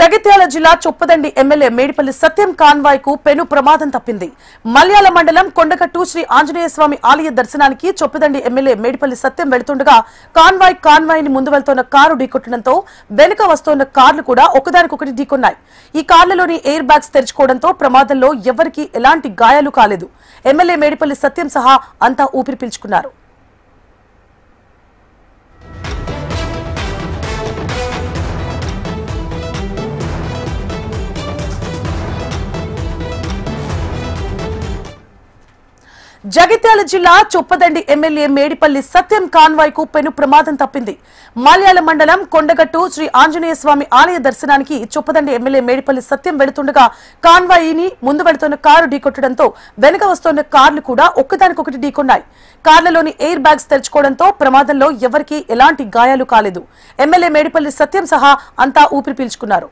జగిత్యాల జిల్లా చొప్పదండి ఎమ్మెల్యే మేడిపల్లి సత్యం కాన్వాయ్ కు పెను ప్రమాదం తప్పింది. మల్యాల మండలం కొండగట్టు శ్రీ ఆంజనేయ స్వామి ఆలయ దర్శనానికి చొప్పదండి ఎమ్మెల్యే మేడిపల్లి సత్యం వెళుతుండగా కాన్వాయ్ ని ముందు వెళ్తున్న కారు ఢీకొట్టడంతో వెనుక వస్తున్న కార్లు కూడా ఒకదానికొకటి ఢీకొన్నాయి. ఈ కార్లలోని ఎయిర్ బ్యాగ్స్ తెరుచుకోవడంతో ప్రమాదంలో ఎవరికీ ఎలాంటి గాయాలు కాలేదు. ఎమ్మెల్యే మేడిపల్లి సత్యం సహా అంతా ఊపిరి పీల్చుకున్నారు. జగిత్యాల జిల్లా చొప్పదండి ఎమ్మెల్యే మేడిపల్లి సత్యం కాన్వాయ్ కు పెను ప్రమాదం తప్పింది. మల్యాల మండలం కొండగట్టు శ్రీ ఆంజనేయ స్వామి ఆలయ దర్శనానికి చొప్పదండి ఎమ్మెల్యే మేడిపల్లి సత్యం వెళుతుండగా కాన్వాయ్ ని ముందు వెళుతున్న కారు ఢీకొట్టడంతో వెనుక వస్తున్న కార్లు కూడా ఒక్కదానికొకటి ఢీకొన్నాయి. కార్లలోని ఎయిర్ బ్యాగ్స్ తెరుచుకోవడంతో ప్రమాదంలో ఎవరికీ ఎలాంటి గాయాలు కాలేదు. ఎమ్మెల్యే మేడిపల్లి సత్యం సహా అంతా ఊపిరి పీల్చుకున్నారు.